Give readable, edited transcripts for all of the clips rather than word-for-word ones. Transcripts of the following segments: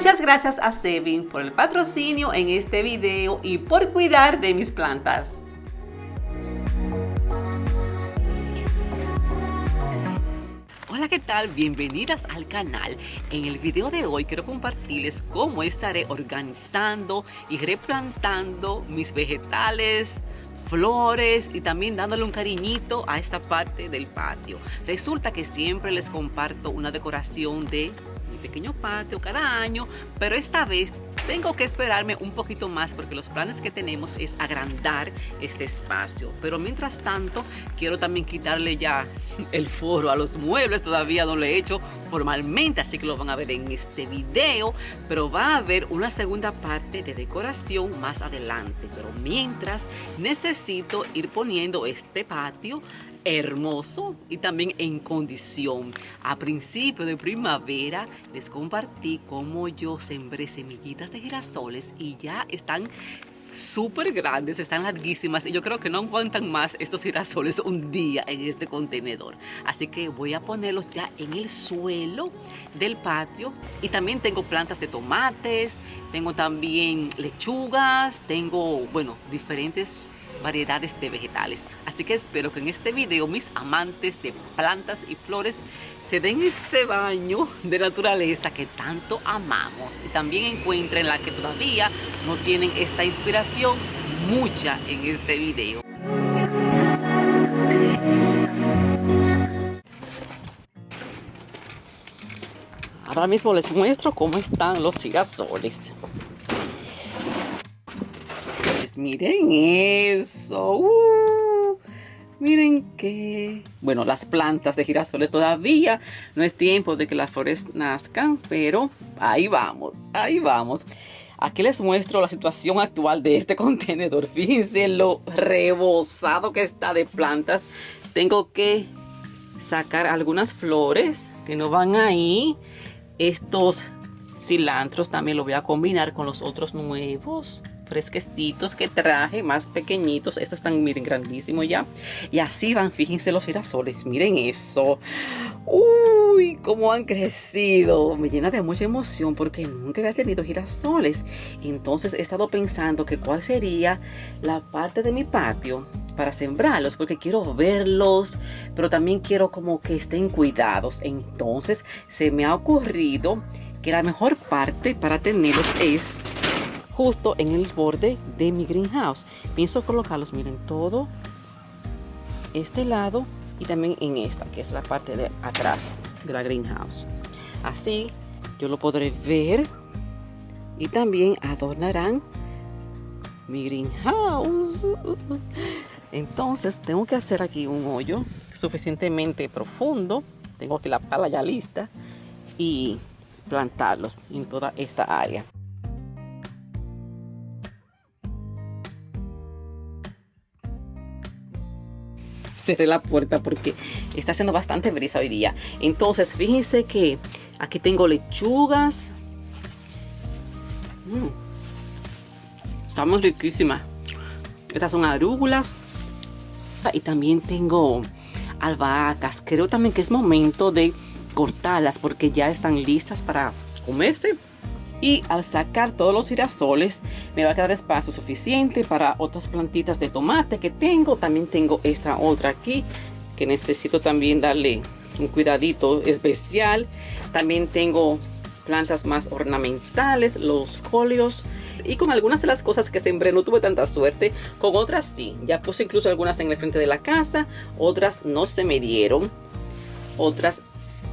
Muchas gracias a Sevin por el patrocinio en este video y por cuidar de mis plantas. Hola, ¿qué tal? Bienvenidas al canal. En el video de hoy quiero compartirles cómo estaré organizando y replantando mis vegetales, flores y también dándole un cariñito a esta parte del patio. Resulta que siempre les comparto una decoración de mi pequeño patio cada año, pero esta vez tengo que esperarme un poquito más porque los planes que tenemos es agrandar este espacio. Pero mientras tanto, quiero también quitarle ya el forro a los muebles. Todavía no lo he hecho formalmente, así que lo van a ver en este video. Pero va a haber una segunda parte de decoración más adelante. Pero mientras, necesito ir poniendo este patio hermoso y también en condición. A principio de primavera les compartí cómo yo sembré semillitas de girasoles y ya están súper grandes, están larguísimas y yo creo que no aguantan más estos girasoles un día en este contenedor. Así que voy a ponerlos ya en el suelo del patio. Y también tengo plantas de tomates, tengo también lechugas, tengo, bueno, diferentes variedades de vegetales. Así que espero que en este video mis amantes de plantas y flores se den ese baño de naturaleza que tanto amamos y también encuentren la que todavía no tienen esta inspiración, mucha en este video. Ahora mismo les muestro cómo están los girasoles. Miren eso, miren que, bueno, las plantas de girasoles todavía no es tiempo de que las flores nazcan, pero ahí vamos, ahí vamos. Aquí les muestro la situación actual de este contenedor. Fíjense lo rebosado que está de plantas. Tengo que sacar algunas flores que no van ahí. Estos cilantros también los voy a combinar con los otros nuevos fresquecitos que traje, más pequeñitos. Estos están, miren, grandísimos ya. Y así van, fíjense los girasoles, miren eso. Uy, cómo han crecido. Me llena de mucha emoción porque nunca había tenido girasoles. Entonces he estado pensando que cuál sería la parte de mi patio para sembrarlos, porque quiero verlos, pero también quiero como que estén cuidados. Entonces se me ha ocurrido que la mejor parte para tenerlos es justo en el borde de mi greenhouse. Pienso colocarlos, miren, todo este lado y también en esta, que es la parte de atrás de la greenhouse. Así yo lo podré ver y también adornarán mi greenhouse. Entonces tengo que hacer aquí un hoyo suficientemente profundo. Tengo aquí la pala ya lista y plantarlos en toda esta área. Cerré la puerta porque está haciendo bastante brisa hoy día. Entonces fíjense que aquí tengo lechugas. Están muy riquísimas. Estas son arúgulas. Y también tengo albahacas. Creo también que es momento de cortarlas porque ya están listas para comerse. Y al sacar todos los girasoles me va a quedar espacio suficiente para otras plantitas de tomate que tengo. También tengo esta otra aquí que necesito también darle un cuidadito especial. También tengo plantas más ornamentales, los colios. Y con algunas de las cosas que sembré no tuve tanta suerte. Con otras sí. Ya puse incluso algunas en el frente de la casa. Otras no se me dieron. Otras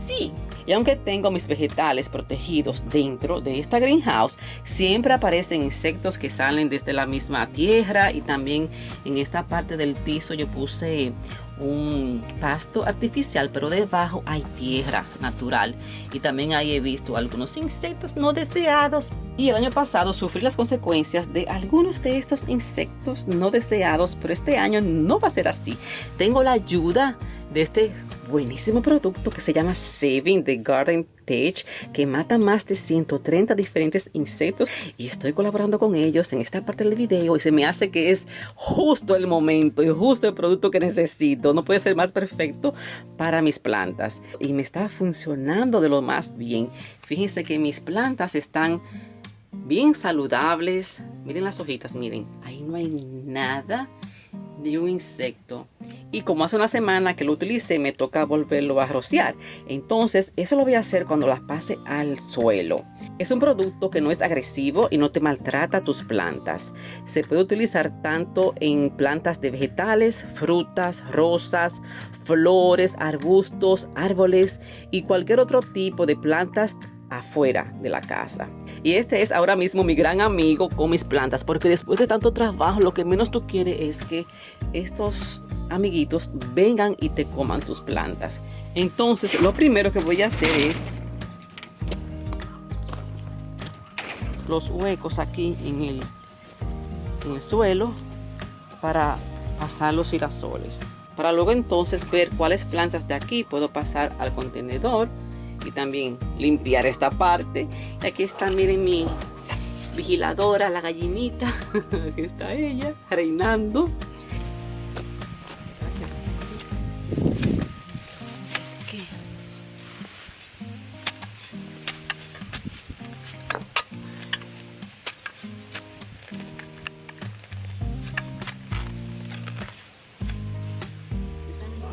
sí. Y aunque tengo mis vegetales protegidos dentro de esta greenhouse, siempre aparecen insectos que salen desde la misma tierra. Y también en esta parte del piso yo puse un pasto artificial, pero debajo hay tierra natural. Y también ahí he visto algunos insectos no deseados. Y el año pasado sufrí las consecuencias de algunos de estos insectos no deseados, pero este año no va a ser así. Tengo la ayuda de este buenísimo producto que se llama Sevin de Garden Tech, que mata más de 130 diferentes insectos, y estoy colaborando con ellos en esta parte del video y se me hace que es justo el momento y justo el producto que necesito. No puede ser más perfecto para mis plantas y me está funcionando de lo más bien. Fíjense que mis plantas están bien saludables. Miren las hojitas, miren, ahí no hay nada de un insecto. Y como hace una semana que lo utilicé, me toca volverlo a rociar. Entonces, eso lo voy a hacer cuando las pase al suelo. Es un producto que no es agresivo y no te maltrata tus plantas. Se puede utilizar tanto en plantas de vegetales, frutas, rosas, flores, arbustos, árboles y cualquier otro tipo de plantas afuera de la casa. Y este es ahora mismo mi gran amigo con mis plantas, porque después de tanto trabajo lo que menos tú quieres es que estos amiguitos vengan y te coman tus plantas. Entonces lo primero que voy a hacer es los huecos aquí en el suelo para pasar los girasoles, para luego entonces ver cuáles plantas de aquí puedo pasar al contenedor y también limpiar esta parte. Y aquí está, miren, mi vigiladora, la gallinita. Aquí está ella reinando. Aquí.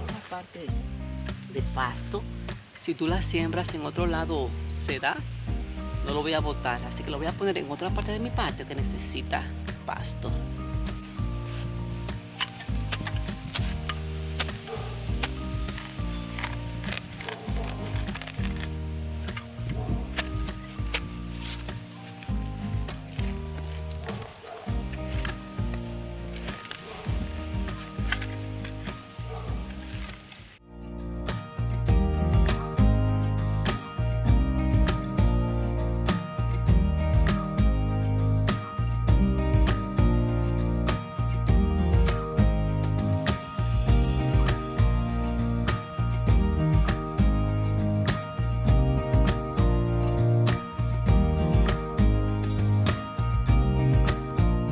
Esta parte de pasto, si tú la siembras en otro lado se da, no lo voy a botar, así que lo voy a poner en otra parte de mi patio que necesita pasto.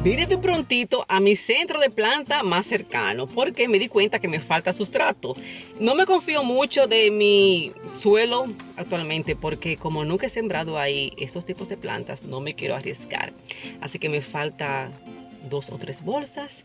Vine de prontito a mi centro de planta más cercano porque me di cuenta que me falta sustrato. No me confío mucho de mi suelo actualmente porque como nunca he sembrado ahí estos tipos de plantas, no me quiero arriesgar. Así que me falta 2 o 3 bolsas.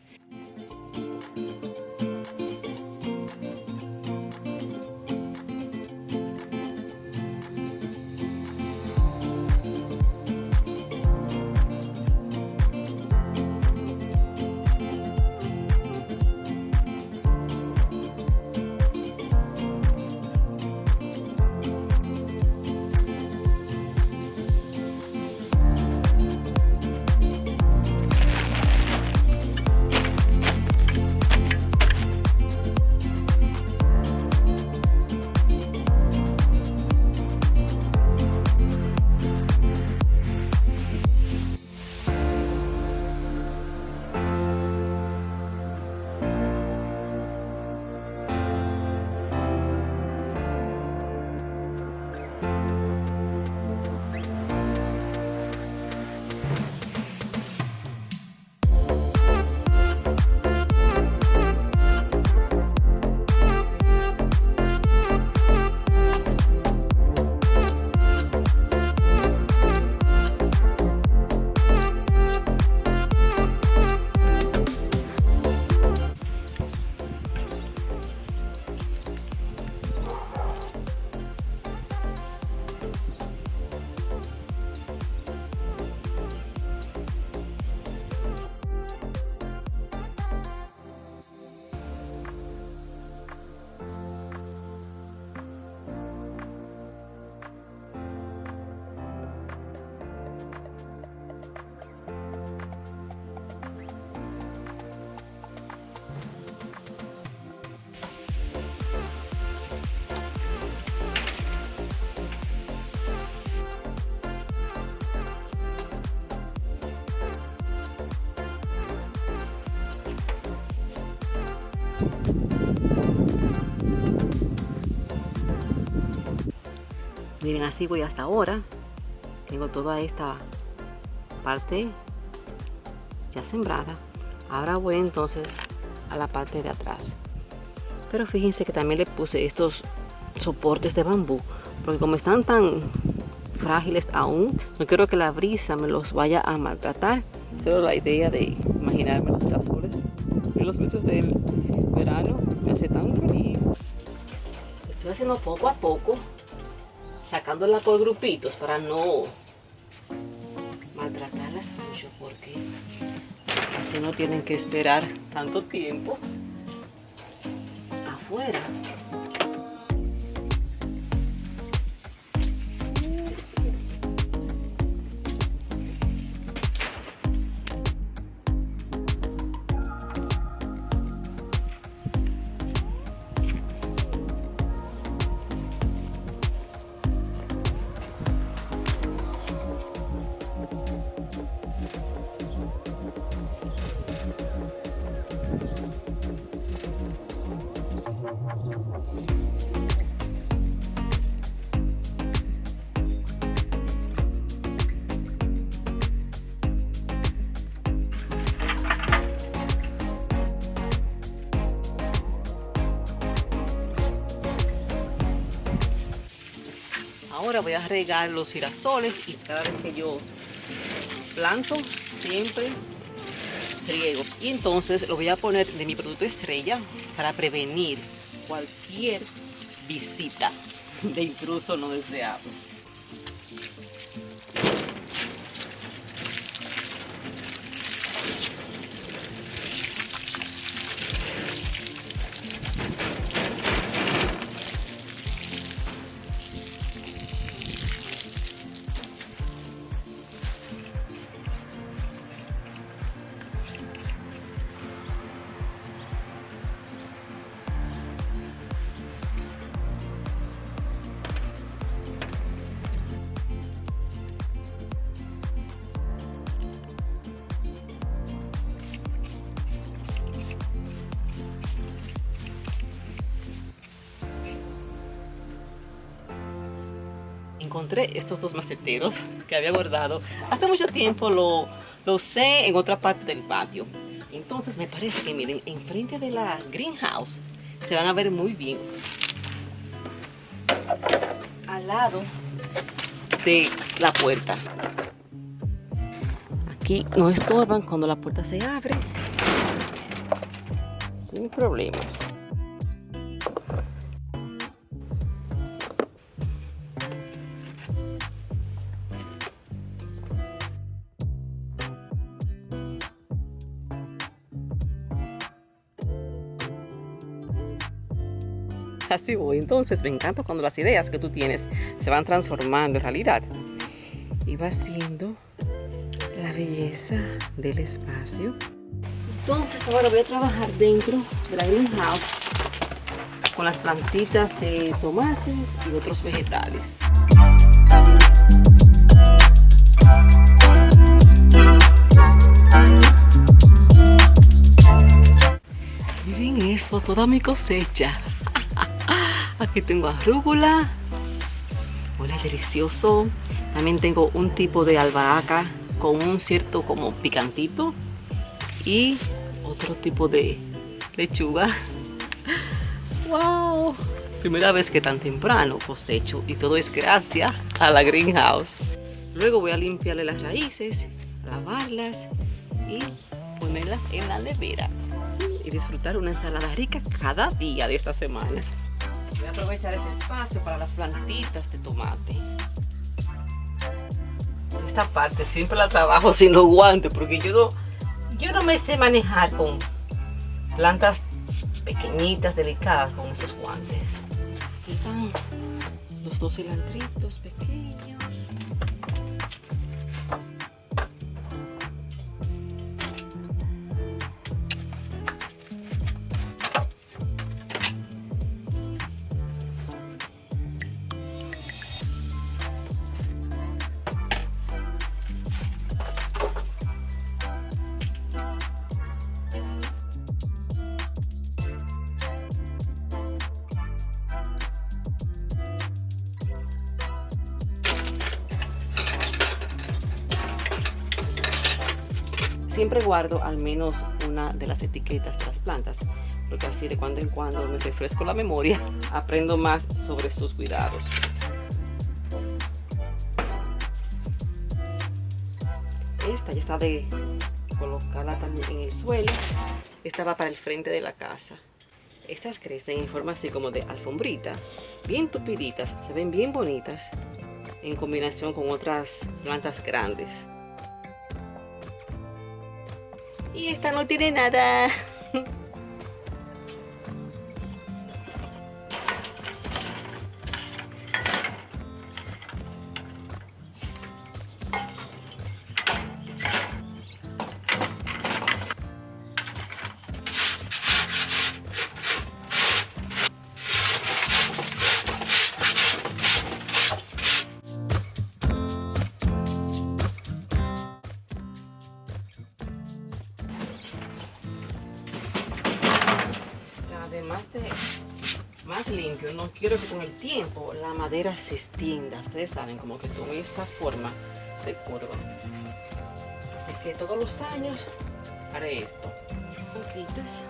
Miren, así voy hasta ahora. Tengo toda esta parte ya sembrada. Ahora voy entonces a la parte de atrás. Pero fíjense que también le puse estos soportes de bambú, porque como están tan frágiles aún, no quiero que la brisa me los vaya a maltratar. Solo la idea de imaginarme los girasoles en los meses del verano me hace tan feliz. Estoy haciendo poco a poco, sacándola por grupitos para no maltratarlas mucho, porque así no tienen que esperar tanto tiempo afuera. Ahora voy a regar los girasoles y cada vez que yo planto siempre riego. Y entonces lo voy a poner de mi producto estrella para prevenir cualquier visita de intruso no deseado. Encontré estos dos maceteros que había guardado. Hace mucho tiempo lo usé en otra parte del patio. Entonces me parece que miren, enfrente de la greenhouse se van a ver muy bien. Al lado de la puerta. Aquí no estorban cuando la puerta se abre. Sin problemas. Así voy. Entonces me encanta cuando las ideas que tú tienes se van transformando en realidad y vas viendo la belleza del espacio. Entonces ahora voy a trabajar dentro de la greenhouse con las plantitas de tomates y otros vegetales. Miren eso, toda mi cosecha. Aquí tengo arúgula, huele delicioso. También tengo un tipo de albahaca con un cierto como picantito y otro tipo de lechuga. ¡Wow! Primera vez que tan temprano cosecho y todo es gracias a la greenhouse. Luego voy a limpiarle las raíces, lavarlas y ponerlas en la nevera y disfrutar una ensalada rica cada día de esta semana. Voy a aprovechar este espacio para las plantitas de tomate. Esta parte siempre la trabajo sin los guantes porque yo no me sé manejar con plantas pequeñitas, delicadas con esos guantes. Aquí están los dos cilantritos pequeños. Siempre guardo al menos una de las etiquetas de las plantas, porque así de cuando en cuando me refresco la memoria, aprendo más sobre sus cuidados. Esta ya está de colocarla también en el suelo. Esta va para el frente de la casa. Estas crecen en forma así como de alfombrita, bien tupiditas, se ven bien bonitas en combinación con otras plantas grandes. Y esta no tiene nada. Además de más limpio, no quiero que con el tiempo la madera se extienda. Ustedes saben, como que tome esa forma de curva. Así que todos los años haré esto. Poquitas.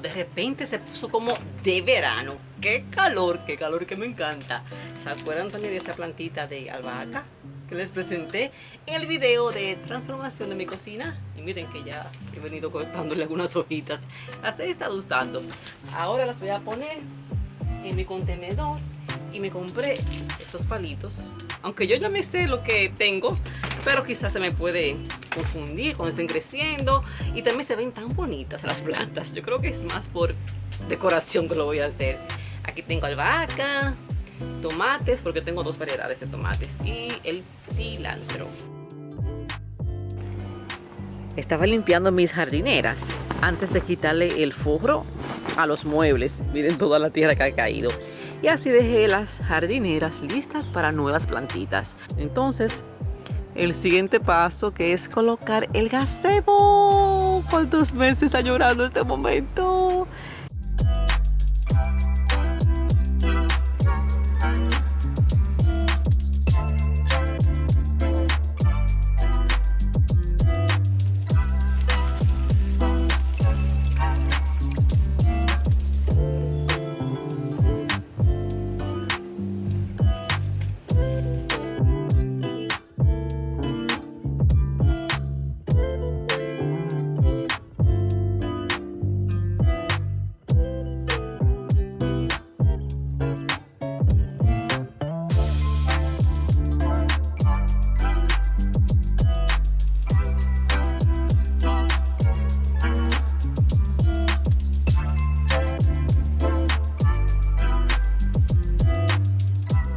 De repente se puso como de verano. ¡Qué calor que me encanta! ¿Se acuerdan también de esta plantita de albahaca que les presenté en el video de transformación de mi cocina? Y miren que ya he venido cortándole algunas hojitas. Las he estado usando. Ahora las voy a poner en mi contenedor. Y me compré estos palitos. Aunque yo ya me sé lo que tengo, pero quizás se me puede confundir cuando estén creciendo. Y también se ven tan bonitas las plantas. Yo creo que es más por decoración que lo voy a hacer. Aquí tengo albahaca, tomates, porque tengo dos variedades de tomates, y el cilantro. Estaba limpiando mis jardineras antes de quitarle el forro a los muebles. Miren toda la tierra que ha caído. Y así dejé las jardineras listas para nuevas plantitas. Entonces, el siguiente paso, que es colocar el gazebo. ¿Cuántos meses ha llorado este momento?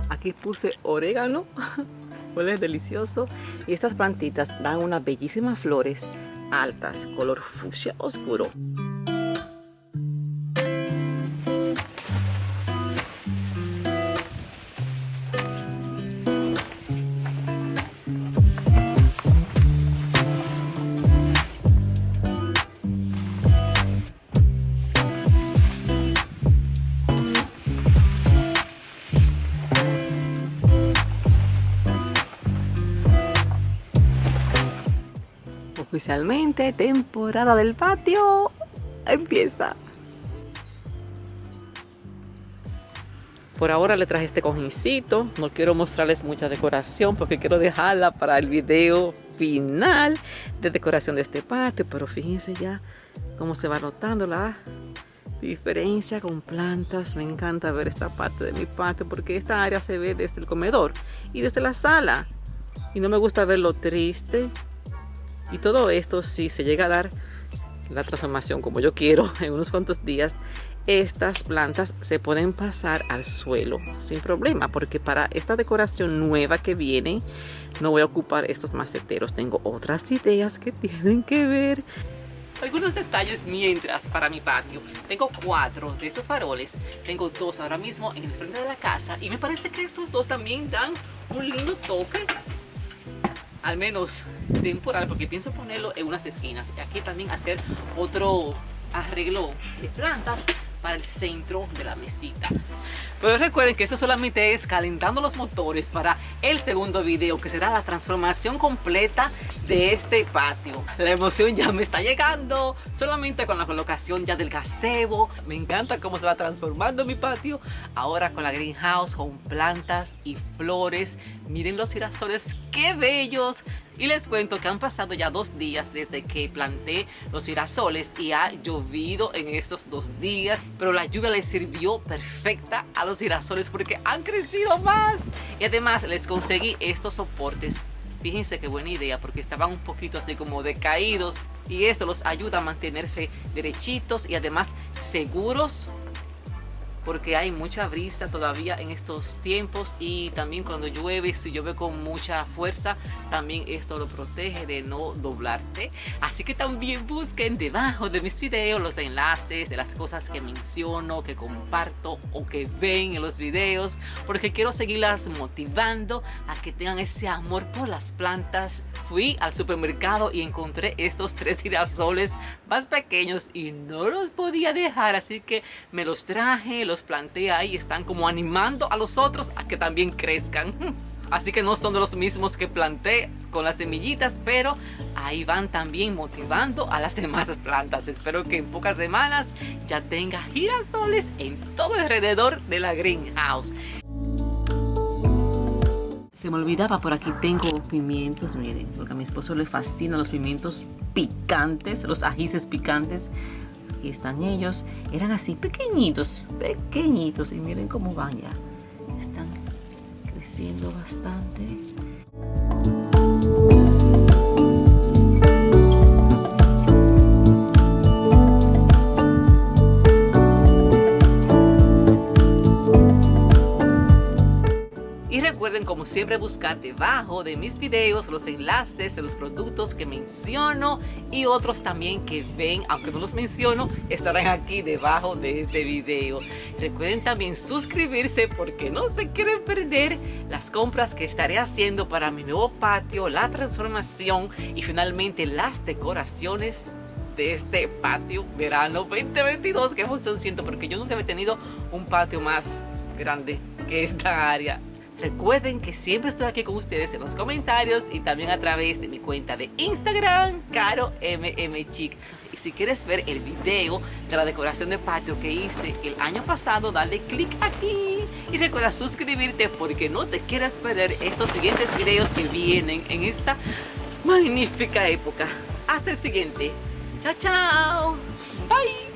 Aquí puse orégano, huele delicioso. Y estas plantitas dan unas bellísimas flores altas, color fucsia oscuro. Oficialmente, temporada del patio empieza. Por ahora le traje este cojincito. No quiero mostrarles mucha decoración porque quiero dejarla para el video final de decoración de este patio. Pero fíjense ya cómo se va notando la diferencia con plantas. Me encanta ver esta parte de mi patio porque esta área se ve desde el comedor y desde la sala. Y no me gusta verlo triste. Y todo esto, si se llega a dar la transformación como yo quiero en unos cuantos días, estas plantas se pueden pasar al suelo sin problema, porque para esta decoración nueva que viene no voy a ocupar estos maceteros. Tengo otras ideas que tienen que ver. Algunos detalles mientras para mi patio. Tengo 4 de estos faroles. Tengo 2 ahora mismo en el frente de la casa. Y me parece que estos 2 también dan un lindo toque. Al menos temporal, porque pienso ponerlo en unas esquinas. Y aquí también hacer otro arreglo de plantas para el centro de la mesita. Pero recuerden que eso solamente es calentando los motores para el segundo video, que será la transformación completa de este patio. La emoción ya me está llegando, solamente con la colocación ya del gazebo. Me encanta cómo se va transformando mi patio. Ahora con la greenhouse, con plantas y flores. Miren los girasoles, qué bellos. Y les cuento que han pasado ya 2 días desde que planté los girasoles y ha llovido en estos 2 días, pero la lluvia les sirvió perfecta a los girasoles porque han crecido más. Y además les conseguí estos soportes. Fíjense qué buena idea, porque estaban un poquito así como decaídos y esto los ayuda a mantenerse derechitos y además seguros, porque hay mucha brisa todavía en estos tiempos, y también cuando llueve, si llueve con mucha fuerza, también esto lo protege de no doblarse. Así que también busquen debajo de mis videos los enlaces de las cosas que menciono, que comparto o que ven en los videos, porque quiero seguirlas motivando a que tengan ese amor por las plantas. Fui al supermercado y encontré estos 3 girasoles más pequeños y no los podía dejar, así que me los traje, los planté ahí. Están como animando a los otros a que también crezcan. Así que no son de los mismos que planté con las semillitas, pero ahí van también motivando a las demás plantas. Espero que en pocas semanas ya tenga girasoles en todo alrededor de la greenhouse. Se me olvidaba, por aquí tengo pimientos, miren, porque a mi esposo le fascinan los pimientos picantes, los ajíes picantes. Aquí están ellos, eran así pequeñitos, y miren cómo van ya. Están creciendo bastante. Recuerden, como siempre, buscar debajo de mis videos los enlaces de los productos que menciono y otros también que ven, aunque no los menciono, estarán aquí debajo de este video. Recuerden también suscribirse porque no se quieren perder las compras que estaré haciendo para mi nuevo patio, la transformación y finalmente las decoraciones de este patio verano 2022. Qué emoción siento, porque yo nunca había tenido un patio más grande que esta área. Recuerden que siempre estoy aquí con ustedes en los comentarios y también a través de mi cuenta de Instagram, CaroMMChic. Y si quieres ver el video de la decoración de patio que hice el año pasado, dale click aquí. Y recuerda suscribirte porque no te quieras perder estos siguientes videos que vienen en esta magnífica época. Hasta el siguiente. Chao, chao. Bye.